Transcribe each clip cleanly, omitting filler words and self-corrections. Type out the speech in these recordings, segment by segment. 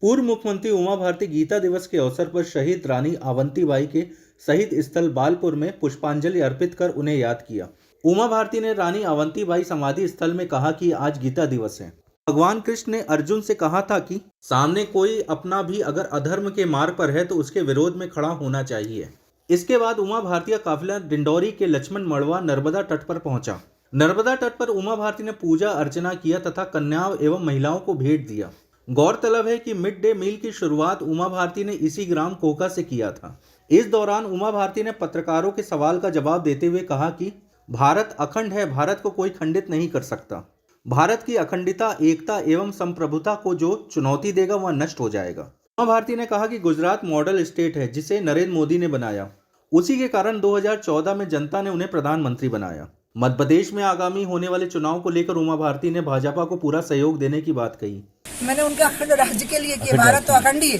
पूर्व मुख्यमंत्री उमा भारती गीता दिवस के अवसर पर शहीद रानी अवंतीबाई के शहीद स्थल बालपुर में पुष्पांजलि अर्पित कर उन्हें याद किया। उमा भारती ने रानी अवंतीबाई समाधि स्थल में कहा कि आज गीता दिवस है। भगवान कृष्ण ने अर्जुन से कहा था कि सामने कोई अपना भी अगर अधर्म के मार्ग पर है तो उसके विरोध में खड़ा होना चाहिए। इसके बाद उमा भारती का काफिला डिंडौरी के लक्ष्मण मड़वा नर्मदा तट पर पहुंचा। नर्मदा तट पर उमा भारती ने पूजा अर्चना किया तथा कन्याओं एवं महिलाओं को भेंट दिया। गौरतलब है कि मिड डे मील की शुरुआत उमा भारती ने इसी ग्राम कोका से किया था। इस दौरान उमा भारती ने पत्रकारों के सवाल का जवाब देते हुए कहा कि भारत अखंड है, भारत को कोई खंडित नहीं कर सकता। भारत की अखंडता, एकता एवं संप्रभुता को जो चुनौती देगा वह नष्ट हो जाएगा। उमा भारती ने कहा कि गुजरात मॉडल स्टेट है जिसे नरेंद्र मोदी ने बनाया। उसी के कारण 2014 में जनता ने उन्हें प्रधानमंत्री बनाया। मध्य प्रदेश में आगामी होने वाले चुनाव को लेकर उमा भारती ने भाजपा को पूरा सहयोग देने की बात कही। मैंने उनके अखंड राज्य के लिए किया। भारत तो अखंड ही है,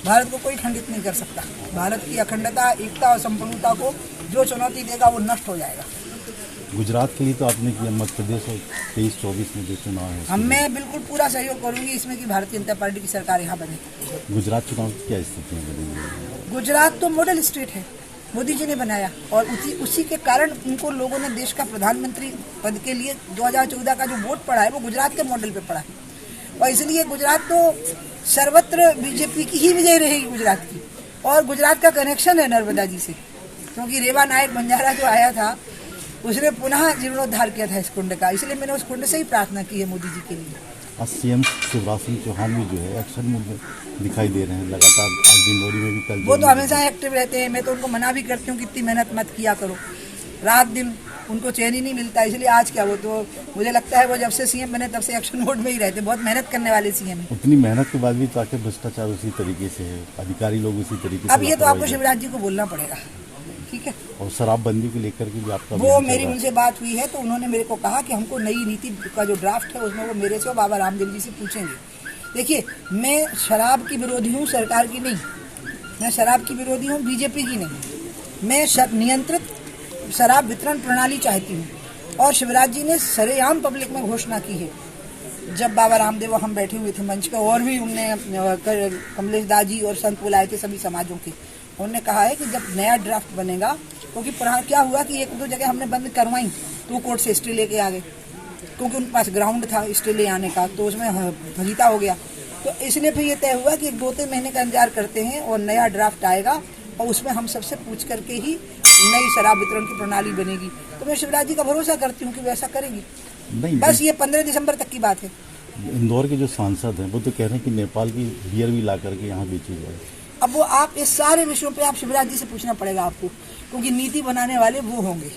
भारत को कोई खंडित नहीं कर सकता। भारत की अखंडता, एकता और संप्रभुता को जो चुनौती देगा वो नष्ट हो जाएगा। गुजरात के लिए तो आपने किया, मध्य प्रदेश और 23-24 में जो चुनाव है मैं बिल्कुल पूरा सहयोग करूंगी इसमें कि भारतीय जनता पार्टी की सरकार यहाँ बने। गुजरात चुनाव की क्या स्थितियाँ बनेंगी? गुजरात तो मॉडल स्टेट है, मोदी जी ने बनाया और उसी के कारण उनको लोगों ने देश का प्रधानमंत्री पद के लिए 2014 का जो वोट पड़ा है वो गुजरात के मॉडल पे पड़ा है। और इसलिए गुजरात तो सर्वत्र बीजेपी की ही विजय रहेगी गुजरात की। और गुजरात का कनेक्शन है नर्मदा जी से, क्योंकि रेवा नायक बंजारा जो आया था उसने पुनः जीर्णोद्धार किया था इस कुंड का। इसलिए मैंने उस कुंड से ही प्रार्थना की है मोदी जी के लिए। आज सीएम शिवराज सिंह चौहान भी जो है एक्शन में दिखाई दे रहे हैं लगातार। आज डिंडौरी में भी कल वो तो हमेशा एक्टिव रहते हैं। मैं तो उनको मना भी करती हूँ कि इतनी मेहनत मत किया करो, रात दिन उनको चैन ही नहीं मिलता। इसलिए आज क्या, वो तो मुझे लगता है वो जब से सीएम बने तब से एक्शन मोड में ही रहते। बहुत मेहनत करने वाले सीएम हैं। उतनी मेहनत के बाद भी ताकि भ्रष्टाचार उसी तरीके से है, अधिकारी लोग उसी तरीके से। अब ये तो आपको शिवराज जी को बोलना पड़ेगा, ठीक है। और शराबबंदी को लेकर के भी आपका वो मेरी उनसे बात हुई है तो उन्होंने मेरे को कहा कि हमको नई नीति का जो ड्राफ्ट है उसमें वो मेरे से और बाबा रामदेव जी से पूछेंगे। देखिए, मैं शराब की विरोधी हूँ, सरकार की नहीं। मैं शराब की विरोधी हूँ, बीजेपी की नहीं। मैं नियंत्रित शराब वितरण प्रणाली चाहती हूँ। और शिवराज जी ने सरेआम पब्लिक में घोषणा की है। जब बाबा रामदेव हम बैठे हुए थे मंच पे और भी उनने कमलेश दाजी और संत बुलाए थे सभी समाजों के, उन्होंने कहा है कि जब नया ड्राफ्ट बनेगा, क्योंकि क्या हुआ कि एक दो जगह हमने बंद करवाई तो कोर्ट से स्टे लेके आ गए, क्योंकि उनके पास ग्राउंड था स्टे ले आने का, तो उसमें फजीता हो गया। तो इसलिए फिर ये तय हुआ कि 2-3 महीने का इंतजार करते हैं और नया ड्राफ्ट आएगा और उसमें हम सबसे पूछ करके ही नई शराब वितरण की प्रणाली बनेगी। तो मैं शिवराज जी का भरोसा करती हूँ कि वैसा करेंगी। नहीं, बस ये 15 दिसंबर तक की बात है। इंदौर के जो सांसद हैं वो तो कह रहे हैं कि नेपाल की बियर भी ला करके यहाँ बेची जाए। अब वो आप इस सारे विषयों पे आप शिवराज जी से पूछना पड़ेगा आपको, क्योंकि नीति बनाने वाले वो होंगे।